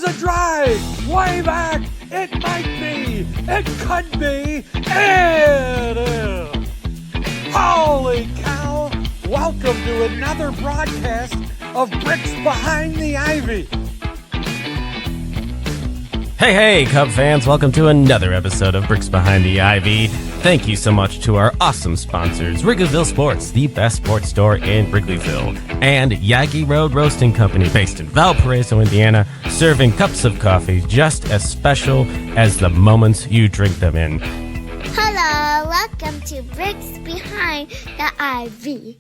a drive, way back, it might be, it could be, it is. Holy cow, welcome to another broadcast of Bricks Behind the Ivy. Hey, Cub fans, welcome to another episode of Bricks Behind the Ivy. Thank you so much to our awesome sponsors, Wrigleyville Sports, the best sports store in Wrigleyville, and Yaggy Road Roasting Company, based in Valparaiso, Indiana, serving cups of coffee just as special as the moments you drink them in. Hello, welcome to Bricks Behind the Ivy.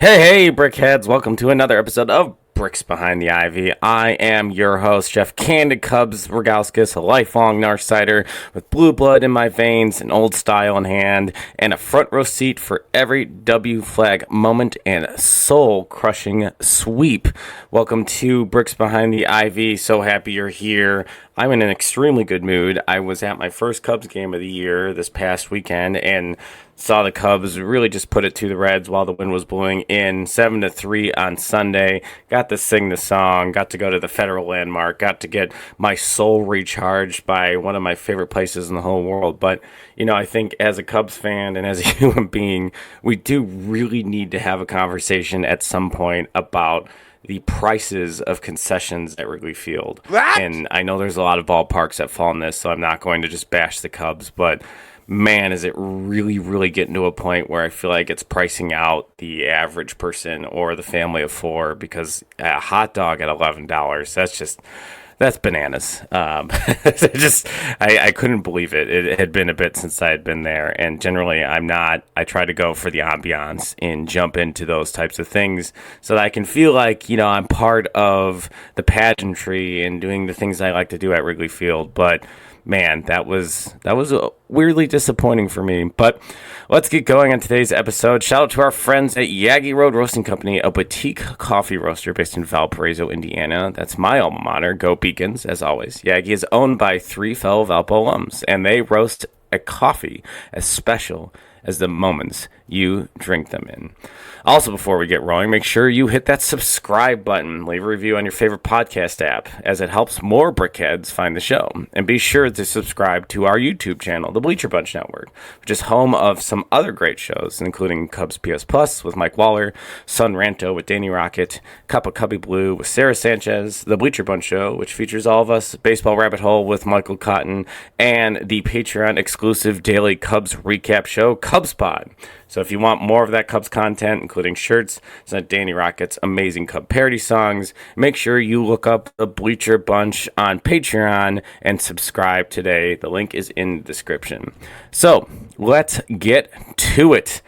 Hey, Brickheads, welcome to another episode of Bricks Behind the Ivy. I am your host, Jeff Candid Cubs Ragauskis, a lifelong Narsider with blue blood in my veins, an old style in hand, and a front row seat for every W flag moment and soul-crushing sweep. Welcome to Bricks Behind the Ivy. So happy you're here. I'm in an extremely good mood. I was at my first Cubs game of the year this past weekend and saw the Cubs really just put it to the Reds while the wind was blowing in 7-3 on Sunday. Got to sing the song, got to go to the Federal Landmark, got to get my soul recharged by one of my favorite places in the whole world. But, you know, I think as a Cubs fan and as a human being, we do really need to have a conversation at some point about the prices of concessions at Wrigley Field. What? And I know there's a lot of ballparks that fall in this, so I'm not going to just bash the Cubs, but man, is it really getting to a point where I feel like it's pricing out the average person or the family of four, because a hot dog at $11, that's bananas. I couldn't believe it. It had been a bit since I had been there, and generally I try to go for the ambiance and jump into those types of things so that I can feel like, you know, I'm part of the pageantry and doing the things I like to do at Wrigley Field. But man, that was weirdly disappointing for me. But let's get going on today's episode. Shout out to our friends at Yaggy Road Roasting Company, a boutique coffee roaster based in Valparaiso, Indiana. That's my alma mater. Go Beacons, as always. Yaggy is owned by 3 fellow Valpo alums, and they roast a coffee as special as the moments you drink them in. Also, before we get rolling, make sure you hit that subscribe button, leave a review on your favorite podcast app, as it helps more brickheads find the show. And be sure to subscribe to our YouTube channel, the Bleacher Bunch Network, which is home of some other great shows, including Cubs PS Plus with Mike Waller, Sun Ranto with Danny Rocket, Cup of Cubby Blue with Sarah Sanchez, the Bleacher Bunch Show, which features all of us, Baseball Rabbit Hole with Michael Cotton, and the Patreon exclusive daily Cubs recap show, Cubs Pod. So if you want more of that Cubs content, including shirts, and Danny Rocket's amazing Cub parody songs, make sure you look up the Bleacher Bunch on Patreon and subscribe today. The link is in the description. So let's get to it.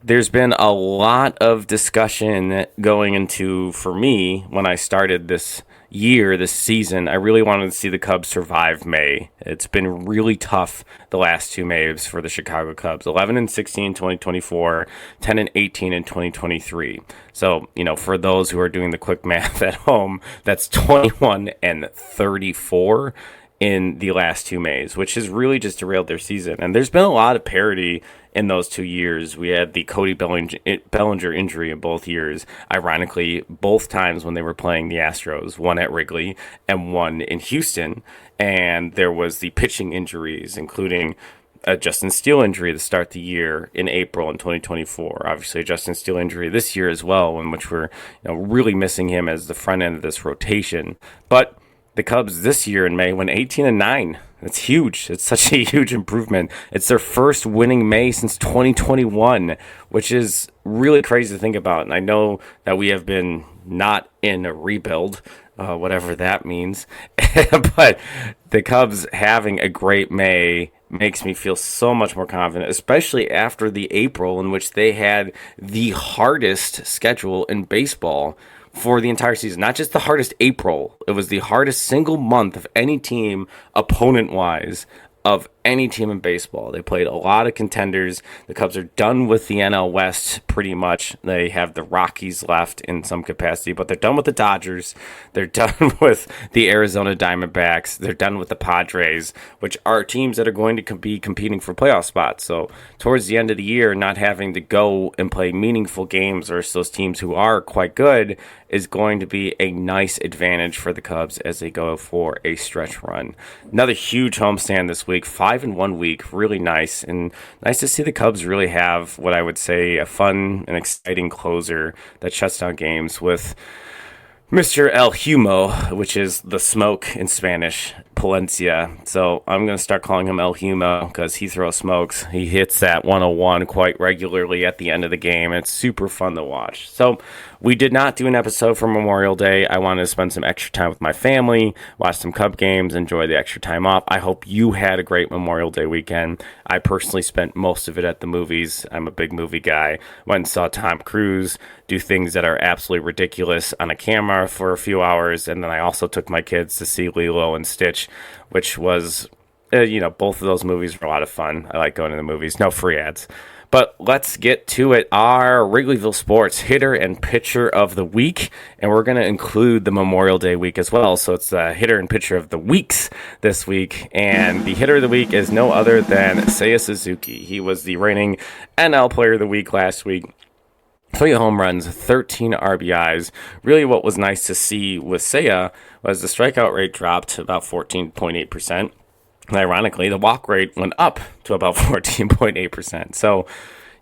There's been a lot of discussion going into, for me, when I started this season, I really wanted to see the Cubs survive May. It's been really tough the last 2 Mays for the Chicago Cubs, 11-16 in 2024, 10-18 in 2023. So, you know, for those who are doing the quick math at home, that's 21-34 in the last 2 Mays, which has really just derailed their season. And there's been a lot of parity in those 2 years. We had the Cody Bellinger injury in both years. Ironically, both times when they were playing the Astros, one at Wrigley and one in Houston. And there was the pitching injuries, including a Justin Steele injury to start the year in April in 2024. Obviously, a Justin Steele injury this year as well, in which we're really missing him as the front end of this rotation. But the Cubs this year in May went 18-9. That's huge. It's such a huge improvement. It's their first winning May since 2021, which is really crazy to think about. And I know that we have been not in a rebuild, whatever that means. But the Cubs having a great May makes me feel so much more confident, especially after the April in which they had the hardest schedule in baseball for the entire season. Not just the hardest April, it was the hardest single month of any team opponent-wise of any team in baseball. They played a lot of contenders. The Cubs are done with the NL West pretty much. They have the Rockies left in some capacity, but they're done with the Dodgers. They're done with the Arizona Diamondbacks. They're done with the Padres, which are teams that are going to be competing for playoff spots. So towards the end of the year, not having to go and play meaningful games versus those teams who are quite good is going to be a nice advantage for the Cubs as they go for a stretch run. Another huge homestand this week, 5-1 week, really nice. And nice to see the Cubs really have what I would say a fun and exciting closer that shuts down games with Mr. El Humo, which is the smoke in Spanish, Palencia. So I'm going to start calling him El Humo because he throws smokes. He hits that 101 quite regularly at the end of the game. It's super fun to watch. So we did not do an episode for Memorial Day. I wanted to spend some extra time with my family, watch some Cub games, enjoy the extra time off. I hope you had a great Memorial Day weekend. I personally spent most of it at the movies. I'm a big movie guy. Went and saw Tom Cruise do things that are absolutely ridiculous on a camera for a few hours. And then I also took my kids to see Lilo and Stitch, which was, both of those movies were a lot of fun. I like going to the movies. No free ads. But let's get to it. Our Wrigleyville Sports hitter and pitcher of the week. And we're going to include the Memorial Day week as well. So it's the hitter and pitcher of the weeks this week. And the hitter of the week is no other than Seiya Suzuki. He was the reigning NL Player of the Week last week. 3 home runs, 13 RBIs. Really what was nice to see with Seiya was the strikeout rate dropped to about 14.8%. And ironically, the walk rate went up to about 14.8%. So,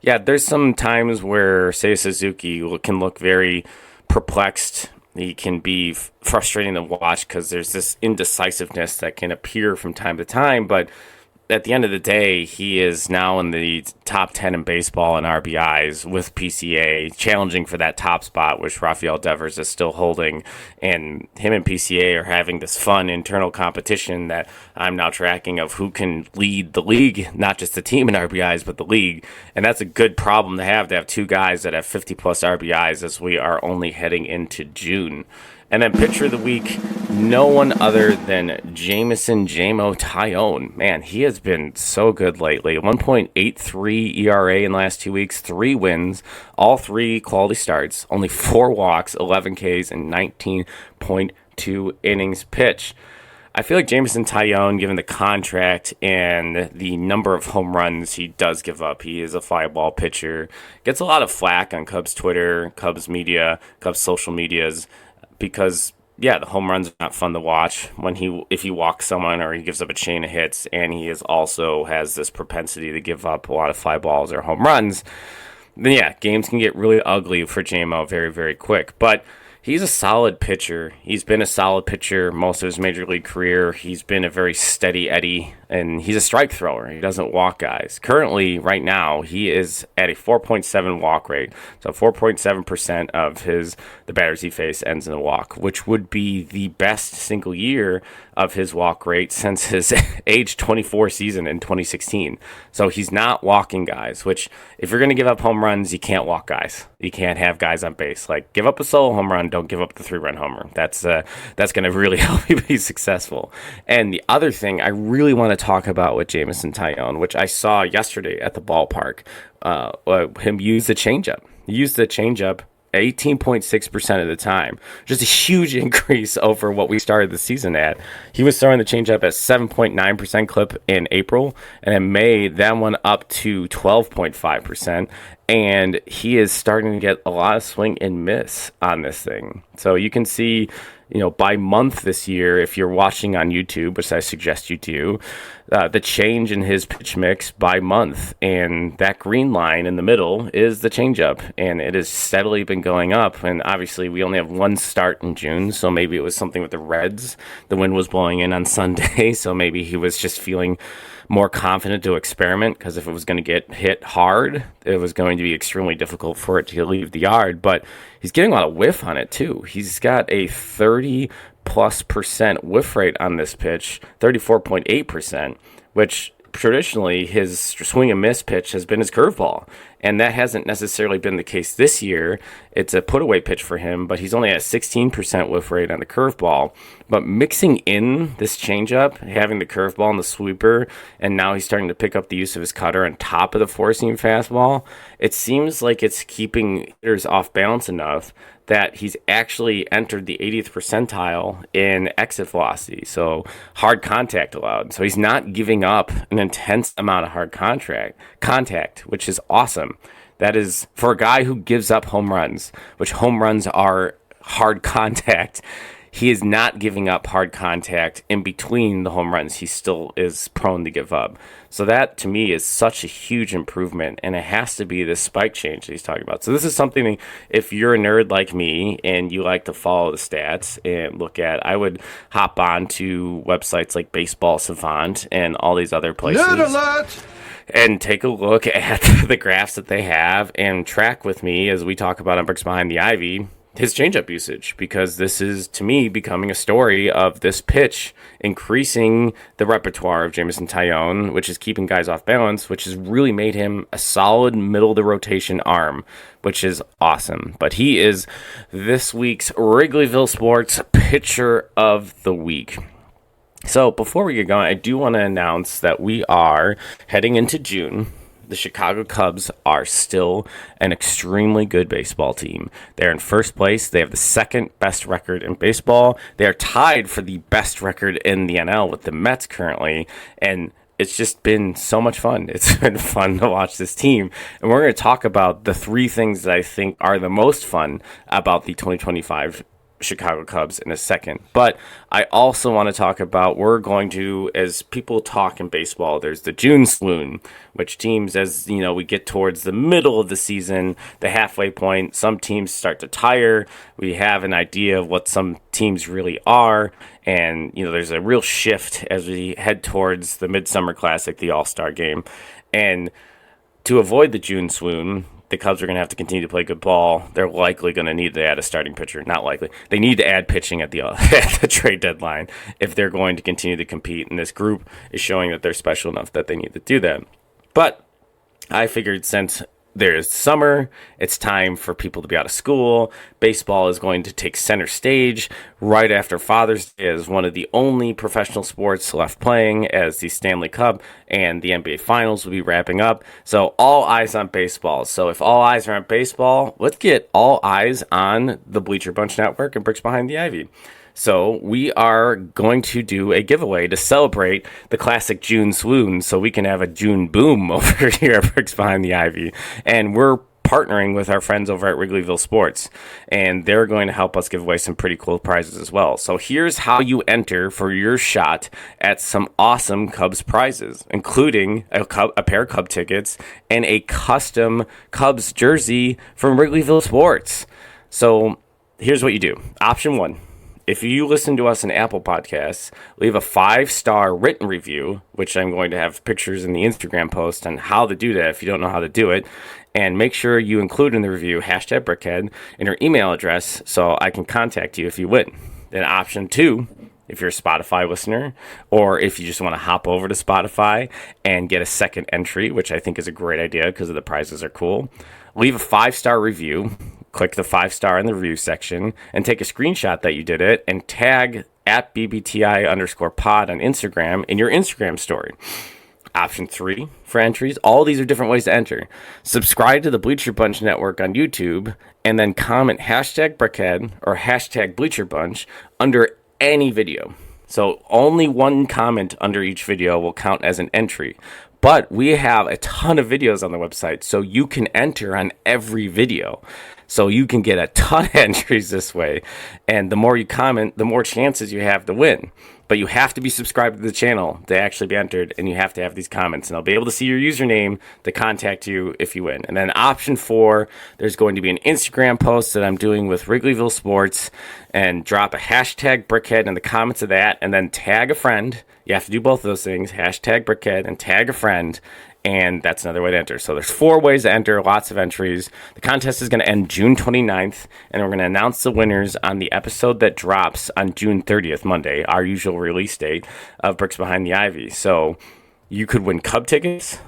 yeah, there's some times where Seiya Suzuki can look very perplexed. He can be frustrating to watch because there's this indecisiveness that can appear from time to time. But at the end of the day, he is now in the top 10 in baseball in RBIs with PCA, challenging for that top spot, which Rafael Devers is still holding. And him and PCA are having this fun internal competition that I'm now tracking of who can lead the league, not just the team in RBIs, but the league. And that's a good problem to have 2 guys that have 50-plus RBIs as we are only heading into June. And then pitcher of the week, no one other than Jameson Jamo Tyone. Man, he has been so good lately. 1.83 ERA in the last 2 weeks, 3 wins, all 3 quality starts, only 4 walks, 11 Ks, and 19.2 innings pitched. I feel like Jameson Tyone, given the contract and the number of home runs he does give up, he is a fly ball pitcher. Gets a lot of flack on Cubs Twitter, Cubs media, Cubs social medias, because, the home runs are not fun to watch if he walks someone or he gives up a chain of hits, and he also has this propensity to give up a lot of fly balls or home runs. Then, games can get really ugly for JMO very, very quick. But he's a solid pitcher. He's been a solid pitcher most of his major league career. He's been a very steady Eddie, and he's a strike thrower. He doesn't walk guys. Currently, right now, he is at a 4.7 walk rate. So 4.7% of the batters he face ends in a walk, which would be the best single year of his walk rate since his age 24 season in 2016. So he's not walking guys, which if you're going to give up home runs, you can't walk guys. You can't have guys on base. Like, give up a solo home run, don't give up the 3-run homer. That's going to really help you be successful. And the other thing I really want to talk about with Jameson Tyone, which I saw yesterday at the ballpark, him use the changeup. He used the changeup 18.6% of the time. Just a huge increase over what we started the season at. He was throwing the changeup at 7.9% clip in April, and in May, that went up to 12.5%. And he is starting to get a lot of swing and miss on this thing. So you can see, by month this year, if you're watching on YouTube, which I suggest you do, the change in his pitch mix by month. And that green line in the middle is the changeup. And it has steadily been going up. And obviously, we only have 1 start in June. So maybe it was something with the Reds. The wind was blowing in on Sunday. So maybe he was just feeling more confident to experiment, because if it was going to get hit hard, it was going to be extremely difficult for it to leave the yard. But he's getting a lot of whiff on it too. He's got a 30+% whiff rate on this pitch, 34.8%, which traditionally his swing and miss pitch has been his curveball. And that hasn't necessarily been the case this year. It's a put-away pitch for him, but he's only at 16% whiff rate on the curveball. But mixing in this changeup, having the curveball and the sweeper, and now he's starting to pick up the use of his cutter on top of the four-seam fastball, it seems like it's keeping hitters off balance enough that he's actually entered the 80th percentile in exit velocity, so hard contact allowed. So he's not giving up an intense amount of hard contact, which is awesome. That is, for a guy who gives up home runs, which home runs are hard contact, he is not giving up hard contact in between the home runs. He still is prone to give up. So that, to me, is such a huge improvement, and it has to be this spike change that he's talking about. So this is something, if you're a nerd like me and you like to follow the stats and look at, I would hop on to websites like Baseball Savant and all these other places. Nerd alert! And take a look at the graphs that they have and track with me as we talk about on Bricks Behind the Ivy his changeup usage, because this is, to me, becoming a story of this pitch increasing the repertoire of Jameson Taillon, which is keeping guys off balance, which has really made him a solid middle-of-the-rotation arm, which is awesome. But he is this week's Wrigleyville Sports Pitcher of the Week. So before we get going, I do want to announce that we are heading into June. The Chicago Cubs are still an extremely good baseball team. They're in first place. They have the second best record in baseball. They are tied for the best record in the NL with the Mets currently. And it's just been so much fun. It's been fun to watch this team. And we're going to talk about the three things that I think are the most fun about the 2025 Chicago Cubs in a second. But I also want to talk about, we're going to, as people talk in baseball, there's the June swoon, which teams, as you know, we get towards the middle of the season, the halfway point, some teams start to tire. We have an idea of what some teams really are. And, you know, there's a real shift as we head towards the Midsummer Classic, the All-Star game. And to avoid the June swoon, the Cubs are going to have to continue to play good ball. They're likely going to need to add a starting pitcher. Not likely. They need to add pitching at the trade deadline if they're going to continue to compete. And this group is showing that they're special enough that they need to do that. But I figured since there's summer, it's time for people to be out of school. Baseball is going to take center stage right after Father's Day as one of the only professional sports left playing, as the Stanley Cup and the NBA Finals will be wrapping up. So all eyes on baseball. So if all eyes are on baseball, let's get all eyes on the Bleacher Bunch Network and Bricks Behind the Ivy. So we are going to do a giveaway to celebrate the classic June swoon, so we can have a June boom over here at Bricks Behind the Ivy. And we're partnering with our friends over at Wrigleyville Sports, and they're going to help us give away some pretty cool prizes as well. So here's how you enter for your shot at some awesome Cubs prizes, including a pair of Cub tickets and a custom Cubs jersey from Wrigleyville Sports. So here's what you do. Option 1. If you listen to us in Apple Podcasts, leave a 5-star written review, which I'm going to have pictures in the Instagram post on how to do that if you don't know how to do it. And make sure you include in the review #Brickhead and your email address so I can contact you if you win. Then option 2, if you're a Spotify listener, or if you just want to hop over to Spotify and get a second entry, which I think is a great idea because the prizes are cool, leave a 5-star review. Click the 5-star in the review section and take a screenshot that you did it and tag at BBTI_pod on Instagram in your Instagram story. Option 3 for entries, all these are different ways to enter. Subscribe to the Bleacher Bunch Network on YouTube and then comment #Brickhead or #Bleacher Bunch under any video. So only one comment under each video will count as an entry. But we have a ton of videos on the website, so you can enter on every video. So you can get a ton of entries this way. And the more you comment, the more chances you have to win. But you have to be subscribed to the channel to actually be entered, and you have to have these comments. And I'll be able to see your username to contact you if you win. And then option 4, there's going to be an Instagram post that I'm doing with Wrigleyville Sports, and drop a #Brickhead in the comments of that, and then tag a friend. You have to do both of those things, #Brickhead and tag a friend. And that's another way to enter. So there's 4 ways to enter, lots of entries. The contest is going to end June 29th, and we're going to announce the winners on the episode that drops on June 30th, Monday, our usual release date of Bricks Behind the Ivy. So you could win Cub tickets,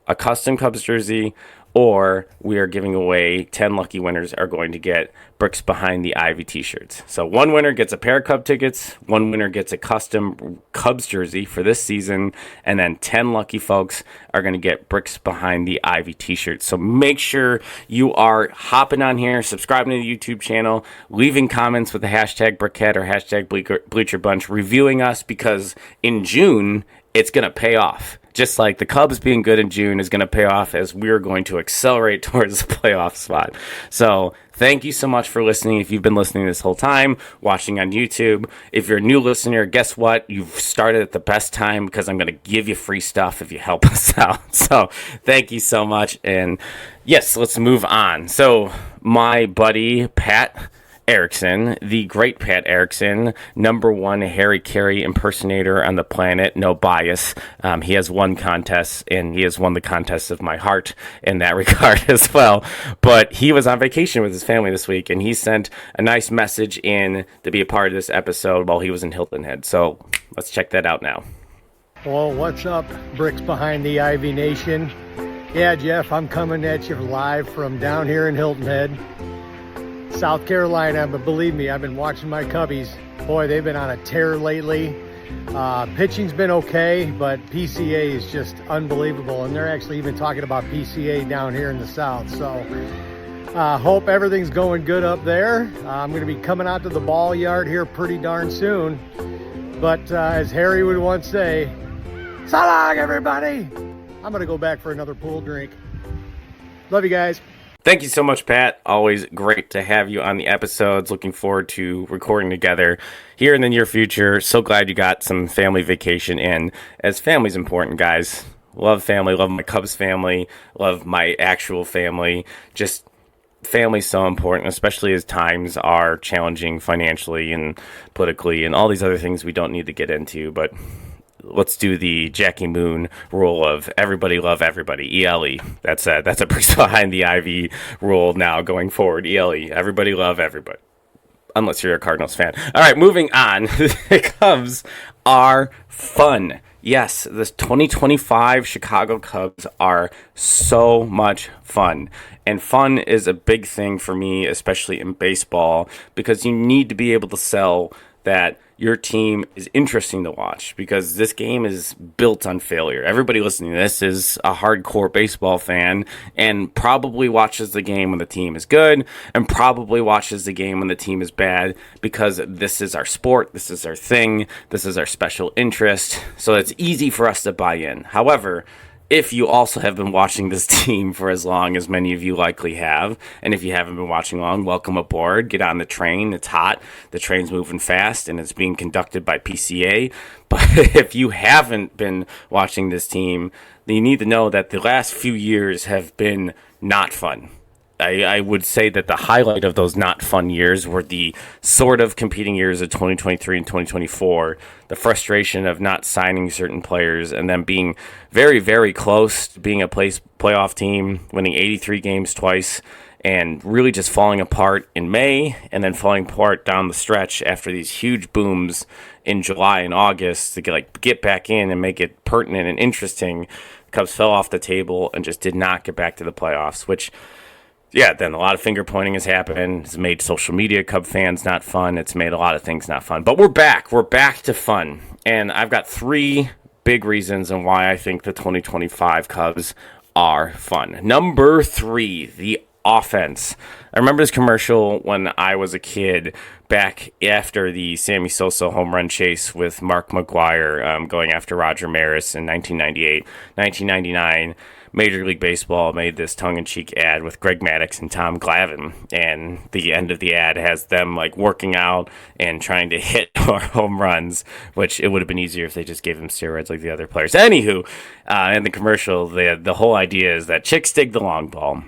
a custom Cubs jersey, or we are giving away 10 lucky winners are going to get Bricks Behind the Ivy t-shirts. So one winner gets a pair of Cub tickets, one winner gets a custom Cubs jersey for this season, and then 10 lucky folks are going to get Bricks Behind the Ivy t-shirts. So make sure you are hopping on here, subscribing to the YouTube channel, leaving comments with the hashtag Brickhead or hashtag Bleacher Bunch, reviewing us, because in June, it's going to pay off. Just like the Cubs being good in June is going to pay off, as we're going to accelerate towards the playoff spot. So thank you so much for listening. If you've been listening this whole time, watching on YouTube, if you're a new listener, guess what? You've started at the best time, because I'm going to give you free stuff if you help us out. So thank you so much. And yes, let's move on. So my buddy, Pat Erickson, the great Pat Erickson, #1 Harry Carey impersonator on the planet, no bias. He has won contests, and he has won the contest of my heart in that regard as well. But he was on vacation with his family this week, and he sent a nice message in to be a part of this episode while he was in Hilton Head. So let's check that out now. Well, what's up, Bricks Behind the Ivy Nation? Yeah, Jeff, I'm coming at you live from down here in Hilton Head, South Carolina. But believe me, I've been watching my Cubbies. Boy, they've been on a tear lately. Pitching's been okay, but PCA is just unbelievable. And they're actually even talking about PCA down here in the South. So hope everything's going good up there. I'm going to be coming out to the ball yard here pretty darn soon. But as Harry would once say, so long, everybody. I'm going to go back for another pool drink. Love you guys. Thank you so much, Pat. Always great to have you on the episodes. Looking forward to recording together here in the near future. So glad you got some family vacation in, as family's important, guys. Love family, love my Cubs family, love my actual family. Just family's so important, especially as times are challenging financially and politically and all these other things we don't need to get into. But let's do the Jackie Moon rule of everybody love everybody. ELE. That's a Bricks Behind the Ivy rule now going forward. ELE. Everybody love everybody. Unless you're a Cardinals fan. All right, moving on. The Cubs are fun. Yes, this 2025 Chicago Cubs are so much fun. And fun is a big thing for me, especially in baseball, because you need to be able to sell that your team is interesting to watch, because this game is built on failure. Everybody listening to this is a hardcore baseball fan and probably watches the game when the team is good and probably watches the game when the team is bad, because this is our sport, this is our thing, this is our special interest. So it's easy for us to buy in. However, if you also have been watching this team for as long as many of you likely have, and if you haven't been watching long, welcome aboard. Get on the train. It's hot. The train's moving fast, and it's being conducted by PCA. But if you haven't been watching this team, then you need to know that the last few years have been not fun. I would say that the highlight of those not fun years were the sort of competing years of 2023 and 2024, the frustration of not signing certain players and then being very, very close to being a playoff team, winning 83 games twice, and really just falling apart in May and then falling apart down the stretch after these huge booms in July and August to get back in and make it pertinent and interesting. The Cubs fell off the table and just did not get back to the playoffs, which... yeah, then a lot of finger pointing has happened. It's made social media Cub fans not fun. It's made a lot of things not fun. But we're back. We're back to fun. And I've got 3 big reasons on why I think the 2025 Cubs are fun. Number 3, the offense. I remember this commercial when I was a kid, back after the Sammy Sosa home run chase with Mark McGwire going after Roger Maris in 1998. 1999, Major League Baseball made this tongue-in-cheek ad with Greg Maddux and Tom Glavine, and the end of the ad has them working out and trying to hit more home runs, which it would have been easier if they just gave them steroids like the other players. Anywho, in the commercial, the whole idea is that chicks dig the long ball.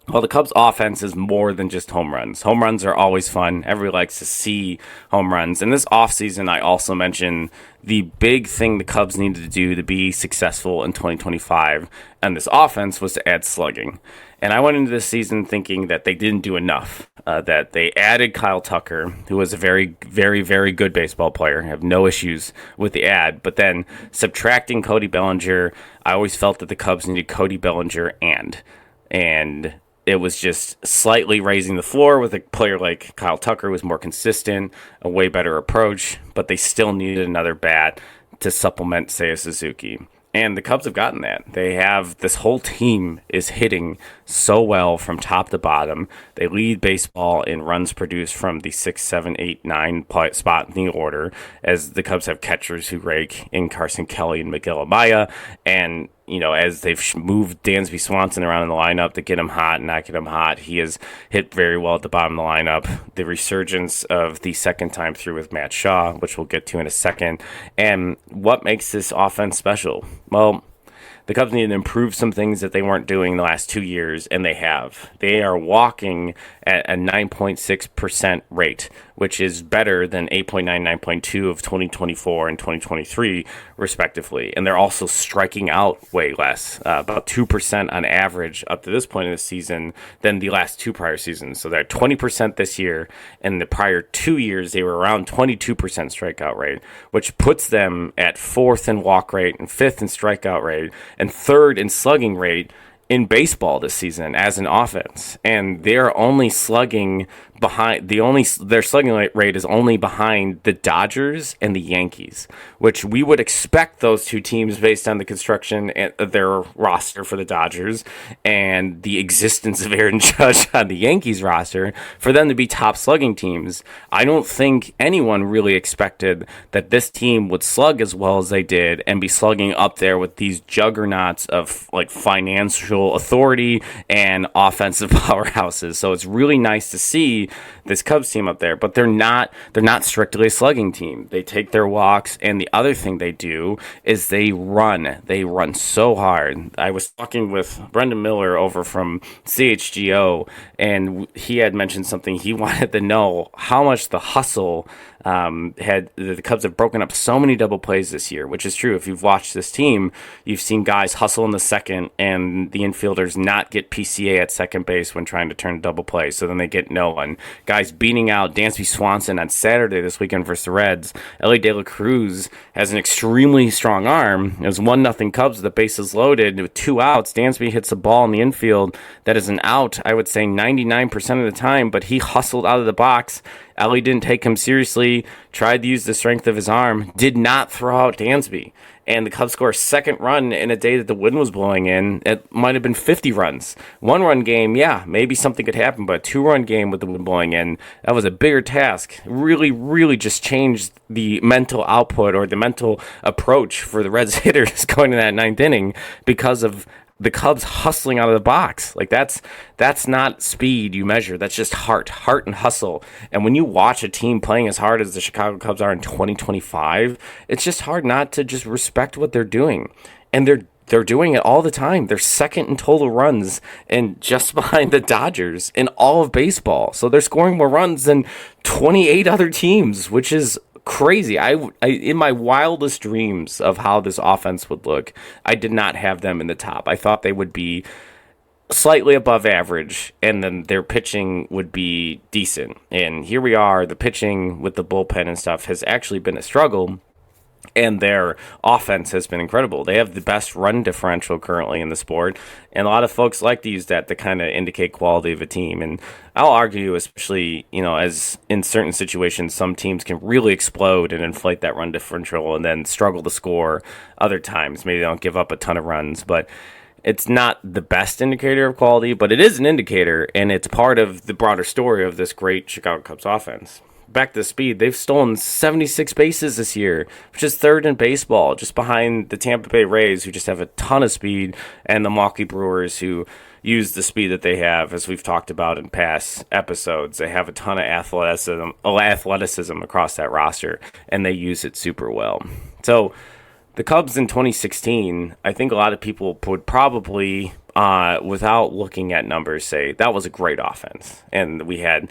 Well, the Cubs' offense is more than just home runs. Home runs are always fun. Everybody likes to see home runs. And this offseason, I also mentioned the big thing the Cubs needed to do to be successful in 2025, and this offense was to add slugging. And I went into this season thinking that they didn't do enough, that they added Kyle Tucker, who was a very, very, very good baseball player. I have no issues with the ad. But then subtracting Cody Bellinger, I always felt that the Cubs needed Cody Bellinger and And it was just slightly raising the floor with a player like Kyle Tucker who was more consistent, a way better approach, but they still needed another bat to supplement Seiya Suzuki. And the Cubs have gotten that. They have this whole team is hitting so well from top to bottom. They lead baseball in runs produced from the 6, 7, 8, 9 spot in the order, as the Cubs have catchers who rake in Carson Kelly and Miguel Amaya. And as they've moved Dansby Swanson around in the lineup to get him hot and not get him hot, he has hit very well at the bottom of the lineup. The resurgence of the second time through with Matt Shaw, which we'll get to in a second. And what makes this offense special? Well, the Cubs need to improve some things that they weren't doing the last 2 years, and they have. They are walking at a 9.6% rate, which is better than 8.9, 9.2 of 2024 and 2023, respectively. And they're also striking out way less, about 2% on average up to this point in the season than the last two prior seasons. So they're at 20% this year, and the prior 2 years, they were around 22% strikeout rate, which puts them at fourth in walk rate and fifth in strikeout rate and third in slugging rate in baseball this season as an offense. And they're only slugging behind their slugging rate is only behind the Dodgers and the Yankees, which we would expect those two teams based on the construction of their roster for the Dodgers and the existence of Aaron Judge on the Yankees roster for them to be top slugging teams. I don't think anyone really expected that this team would slug as well as they did and be slugging up there with these juggernauts of like financial authority and offensive powerhouses. So it's really nice to see this Cubs team up there, but they're not strictly a slugging team. They take their walks, and the other thing they do is they run so hard. I was talking with Brendan Miller over from CHGO, and he had mentioned something. He wanted to know how much the hustle the Cubs have broken up so many double plays this year, which is true. If you've watched this team, you've seen guys hustle in the second and the infielders not get PCA at second base when trying to turn a double play, so then they get no one. Guys beating out Dansby Swanson on Saturday this weekend versus the Reds. Ellie De La Cruz has an extremely strong arm. It was 1-0 Cubs, the bases loaded with 2 outs. Dansby hits a ball in the infield that is an out, I would say 99% of the time, but he hustled out of the box. Ellie didn't take him seriously, tried to use the strength of his arm, did not throw out Dansby. And the Cubs score a second run in a day that the wind was blowing in. It might have been 50 runs. 1-run game, yeah, maybe something could happen, but a 2-run game with the wind blowing in, that was a bigger task. Really, really just changed the mental output or the mental approach for the Reds hitters going to that ninth inning because of the Cubs hustling out of the box. Like that's not speed you measure. That's just heart and hustle. And when you watch a team playing as hard as the Chicago Cubs are in 2025, it's just hard not to just respect what they're doing. And they're doing it all the time. They're second in total runs and just behind the Dodgers in all of baseball. So they're scoring more runs than 28 other teams, which is crazy. I in my wildest dreams of how this offense would look, I did not have them in the top. I thought they would be slightly above average, and then their pitching would be decent. And here we are. The pitching with the bullpen and stuff has actually been a struggle, and their offense has been incredible. They have the best run differential currently in the sport, and a lot of folks like to use that to kind of indicate quality of a team. And I'll argue, especially, as in certain situations, some teams can really explode and inflate that run differential and then struggle to score other times. Maybe they don't give up a ton of runs, but it's not the best indicator of quality, but it is an indicator, and it's part of the broader story of this great Chicago Cubs offense. Back to speed, they've stolen 76 bases this year, which is third in baseball, just behind the Tampa Bay Rays, who just have a ton of speed, and the Milwaukee Brewers, who use the speed that they have, as we've talked about in past episodes. They have a ton of athleticism across that roster, and they use it super well. So the Cubs in 2016, I think a lot of people would probably, without looking at numbers, say that was a great offense. And we had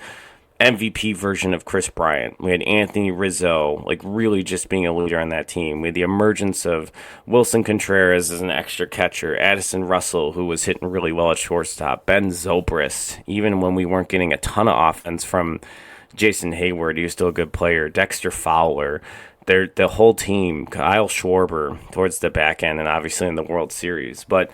MVP version of Chris Bryant. We had Anthony Rizzo, like really just being a leader on that team. We had the emergence of Wilson Contreras as an extra catcher, Addison Russell, who was hitting really well at shortstop, Ben Zobrist, even when we weren't getting a ton of offense from Jason Hayward, he was still a good player, Dexter Fowler, the whole team, Kyle Schwarber towards the back end, and obviously in the World Series. But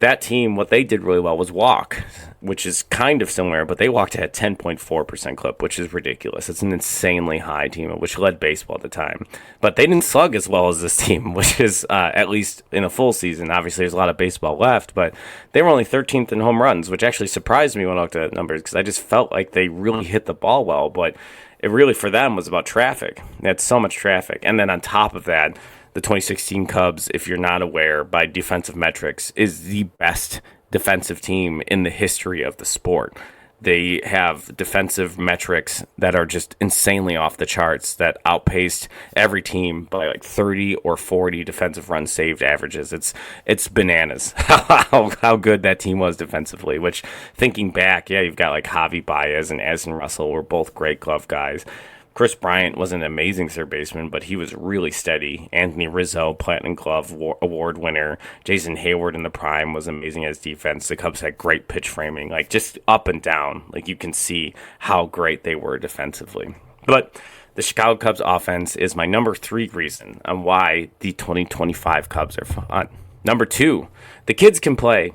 that team, what they did really well was walk, which is kind of similar, but they walked at a 10.4% clip, which is ridiculous. It's an insanely high team, which led baseball at the time. But they didn't slug as well as this team, which is at least in a full season. Obviously, there's a lot of baseball left, but they were only 13th in home runs, which actually surprised me when I looked at the numbers because I just felt like they really hit the ball well, but it really for them was about traffic. They had so much traffic. And then on top of that, the 2016 Cubs, if you're not aware, by defensive metrics, is the best defensive team in the history of the sport. They have defensive metrics that are just insanely off the charts that outpaced every team by like 30 or 40 defensive runs saved averages. It's bananas how good that team was defensively, which thinking back, yeah, you've got like Javi Baez and Addison Russell were both great glove guys. Chris Bryant was an amazing third baseman, but he was really steady. Anthony Rizzo, Platinum Glove Award winner. Jason Hayward in the prime was amazing as defense. The Cubs had great pitch framing, like just up and down. Like you can see how great they were defensively. But the Chicago Cubs offense is my number 3 reason on why the 2025 Cubs are fun. Number 2, the kids can play.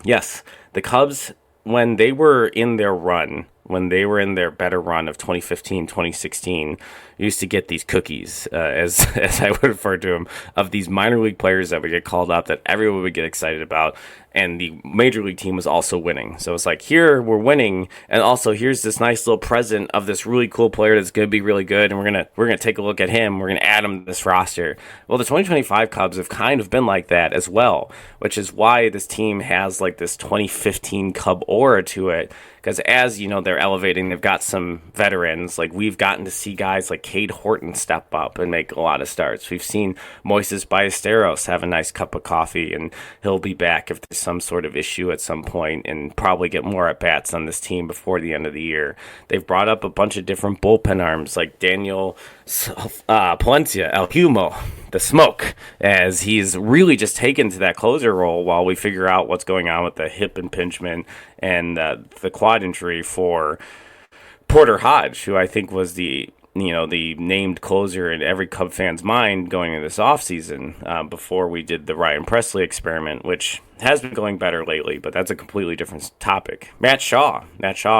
Yes, the Cubs, when they were in their run, when they were in their better run of 2015, 2016, used to get these cookies, as I would refer to them, of these minor league players that would get called up that everyone would get excited about. And the major league team was also winning. So it's like, here we're winning, and also here's this nice little present of this really cool player that's going to be really good, and we're gonna take a look at him. We're gonna add him to this roster. Well, the 2025 Cubs have kind of been like that as well, which is why this team has like this 2015 Cub aura to it. Because as you know, they're elevating. They've got some veterans. Like we've gotten to see guys like Cade Horton step up and make a lot of starts. We've seen Moises Ballesteros have a nice cup of coffee, and he'll be back if there's some sort of issue at some point, and probably get more at bats on this team before the end of the year. They've brought up a bunch of different bullpen arms like Daniel Palencia, El Humo, the Smoke, as he's really just taken to that closer role while we figure out what's going on with the hip impingement and the quad injury for Porter Hodge, who I think was the named closer in every Cub fan's mind going into this offseason before we did the Ryan Presley experiment, which has been going better lately, but that's a completely different topic. Matt Shaw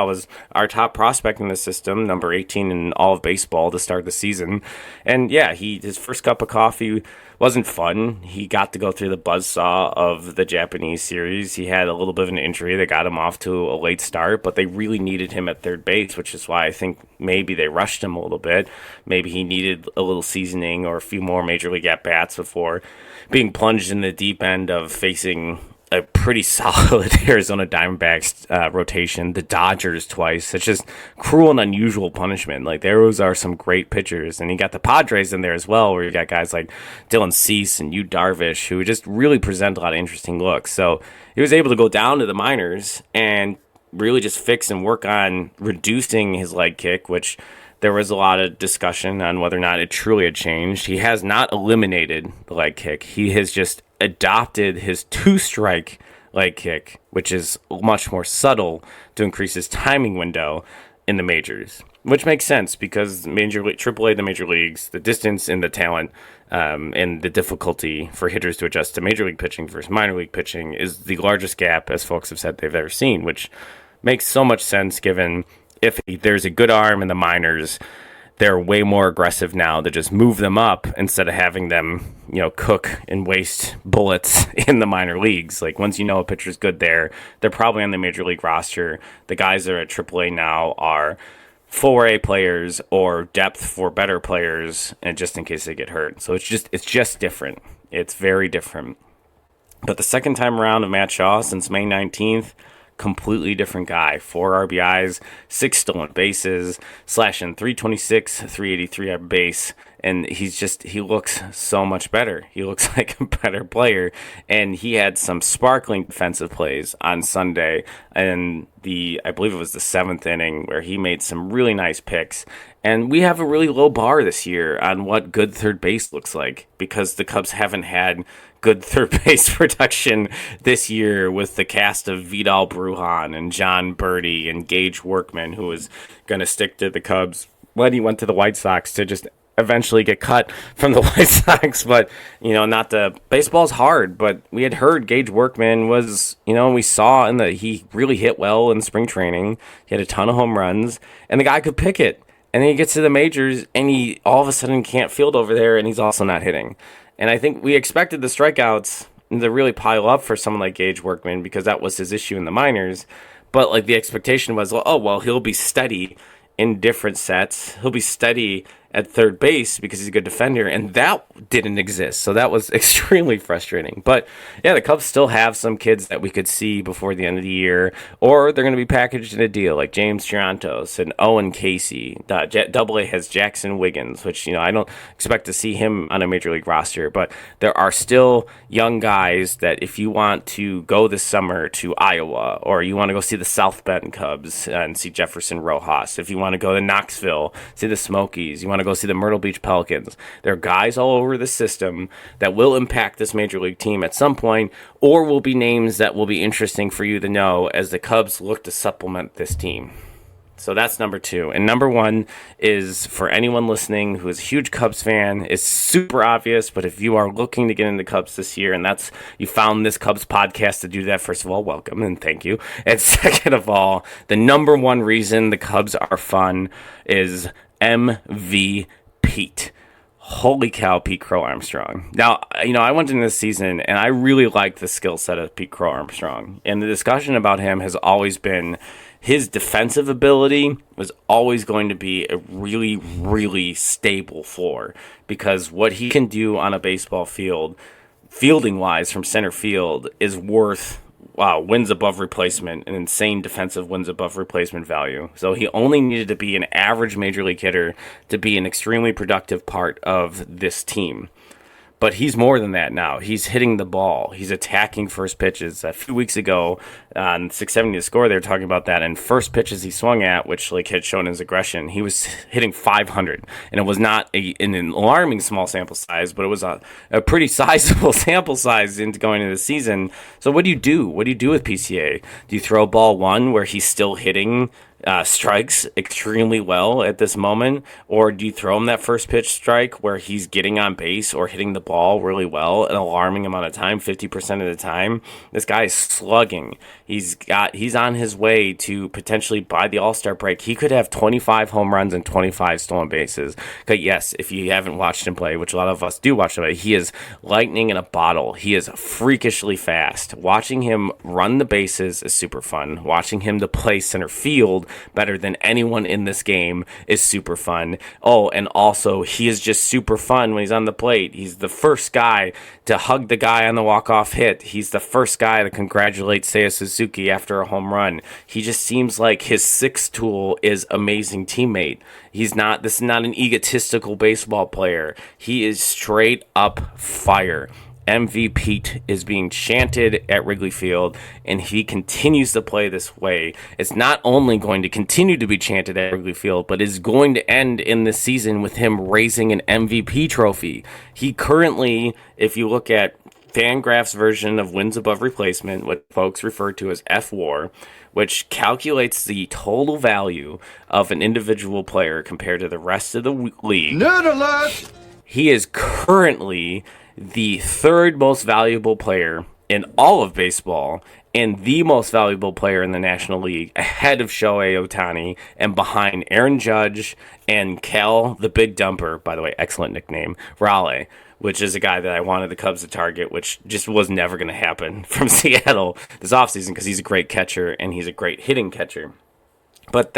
was our top prospect in the system, number 18 in all of baseball to start the season. And yeah, his first cup of coffee wasn't fun. He got to go through the buzzsaw of the Japanese series. He had a little bit of an injury that got him off to a late start, but they really needed him at third base, which is why I think maybe they rushed him a little bit. Maybe he needed a little seasoning or a few more major league at-bats before being plunged in the deep end of facing a pretty solid Arizona Diamondbacks rotation, the Dodgers twice. It's just cruel and unusual punishment. Like, those are some great pitchers. And you got the Padres in there as well, where you got guys like Dylan Cease and Yu Darvish, who just really present a lot of interesting looks. So he was able to go down to the minors and really just fix and work on reducing his leg kick, which there was a lot of discussion on whether or not it truly had changed. He has not eliminated the leg kick. He has just adopted his 2-strike leg kick, which is much more subtle to increase his timing window in the majors, which makes sense because Major League, AAA, the major leagues, the distance and the talent and the difficulty for hitters to adjust to major league pitching versus minor league pitching is the largest gap, as folks have said, they've ever seen, which makes so much sense given if there's a good arm in the minors, they're way more aggressive now to just move them up instead of having them, cook and waste bullets in the minor leagues. Like, once you know a pitcher's good there, they're probably on the major league roster. The guys that are at AAA now are 4A players or depth for better players, and just in case they get hurt. So it's just different. It's very different. But the second time around of Matt Shaw since May 19th, completely different guy. 4 RBIs, 6 stolen bases, slashing 326, 383 at base, and he looks so much better. He looks like a better player, and he had some sparkling defensive plays on Sunday, and I believe it was the 7th inning, where he made some really nice picks. And we have a really low bar this year on what good third base looks like, because the Cubs haven't had good third base production this year with the cast of Vidal Brujan and John Birdie and Gage Workman, who was going to stick to the Cubs when he went to the White Sox to just eventually get cut from the White Sox. But, baseball's hard, but we had heard Gage Workman was, we saw he really hit well in spring training. He had a ton of home runs, and the guy could pick it. And then he gets to the majors, and he all of a sudden can't field over there, and he's also not hitting. And I think we expected the strikeouts to really pile up for someone like Gage Workman because that was his issue in the minors. But the expectation was, he'll be steady in different sets. He'll be steady at third base because he's a good defender, and that didn't exist. So that was extremely frustrating. But yeah, the Cubs still have some kids that we could see before the end of the year, or they're going to be packaged in a deal like James Chirantos and Owen Casey. Double A has Jackson Wiggins, which I don't expect to see him on a major league roster, but there are still young guys that if you want to go this summer to Iowa, or you want to go see the South Bend Cubs and see Jefferson Rojas, if you want to go to Knoxville, see the Smokies, you want to go see the Myrtle Beach Pelicans. There are guys all over the system that will impact this major league team at some point, or will be names that will be interesting for you to know as the Cubs look to supplement this team. So that's number 2. And number 1 is, for anyone listening who is a huge Cubs fan, it's super obvious, but if you are looking to get into Cubs this year, and you found this Cubs podcast to do that, first of all, welcome and thank you. And second of all, the number 1 reason the Cubs are fun is MV Pete. Holy cow, Pete Crow Armstrong. Now, I went into this season, and I really liked the skill set of Pete Crow Armstrong. And the discussion about him has always been his defensive ability was always going to be a really, really stable floor. Because what he can do on a baseball field, fielding-wise from center field, is worth wins above replacement, an insane defensive wins above replacement value. So he only needed to be an average major league hitter to be an extremely productive part of this team. But he's more than that now. He's hitting the ball. He's attacking first pitches. A few weeks ago on 670 The Score, they were talking about that. And first pitches he swung at, which had shown his aggression, he was hitting 500. And it was not an alarming small sample size, but it was a pretty sizable sample size into going into the season. So what do you do? What do you do with PCA? Do you throw ball 1 where he's still hitting strikes extremely well at this moment, or do you throw him that first pitch strike where he's getting on base or hitting the ball really well an alarming amount of time, 50% of the time? This guy is slugging. He's on his way to potentially, by the All-Star break, he could have 25 home runs and 25 stolen bases. But yes, if you haven't watched him play, which a lot of us do watch him play, he is lightning in a bottle. He is freakishly fast. Watching him run the bases is super fun. Watching him to play center field better than anyone in this game is super fun. Oh, and also he is just super fun when he's on the plate. He's the first guy to hug the guy on the walk-off hit. He's the first guy to congratulate Seiya Suzuki after a home run. He just seems like his sixth tool is amazing teammate. This is not an egotistical baseball player. He is straight up fire. MV Pete is being chanted at Wrigley Field, and he continues to play this way. It's not only going to continue to be chanted at Wrigley Field, but is going to end in this season with him raising an MVP trophy. He currently, if you look at Fangraph's version of wins above replacement, what folks refer to as FWAR, which calculates the total value of an individual player compared to the rest of the league. Nerd alert! He is currently the third most valuable player in all of baseball and the most valuable player in the National League, ahead of Shohei Ohtani and behind Aaron Judge and Cal the Big Dumper, by the way, excellent nickname, Raleigh, which is a guy that I wanted the Cubs to target, which just was never going to happen from Seattle this offseason because he's a great catcher and he's a great hitting catcher. But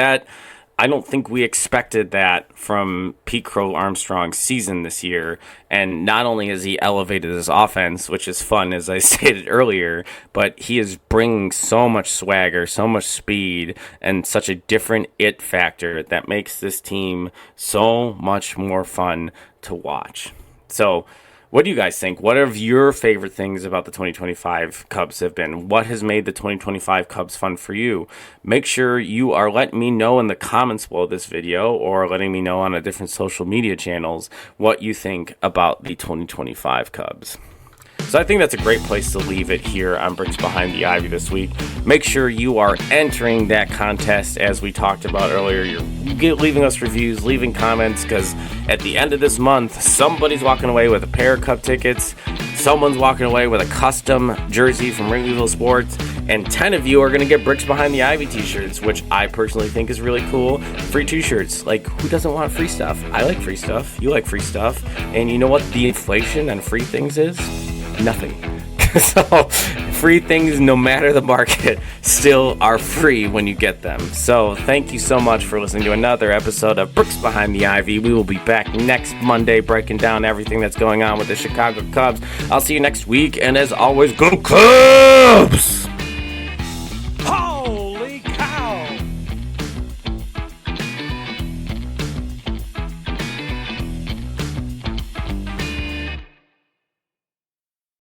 I don't think we expected that from Pete Crow Armstrong's season this year. And not only has he elevated his offense, which is fun, as I stated earlier, but he is bringing so much swagger, so much speed, and such a different it factor that makes this team so much more fun to watch. So, what do you guys think? What are your favorite things about the 2025 Cubs have been? What has made the 2025 Cubs fun for you? Make sure you are letting me know in the comments below this video or letting me know on a different social media channels what you think about the 2025 Cubs. So I think that's a great place to leave it here on Bricks Behind the Ivy this week. Make sure you are entering that contest as we talked about earlier. You're leaving us reviews, leaving comments, because at the end of this month, somebody's walking away with a pair of cup tickets, someone's walking away with a custom jersey from Wrigleyville Sports, and 10 of you are going to get Bricks Behind the Ivy t-shirts, which I personally think is really cool. Free t-shirts. Like, who doesn't want free stuff? I like free stuff. You like free stuff. And you know what the inflation on free things is? Nothing. So, free things, no matter the market, still are free when you get them. So, thank you so much for listening to another episode of Bricks Behind the Ivy. We will be back next Monday breaking down everything that's going on with the Chicago Cubs. I'll see you next week, and as always, go Cubs!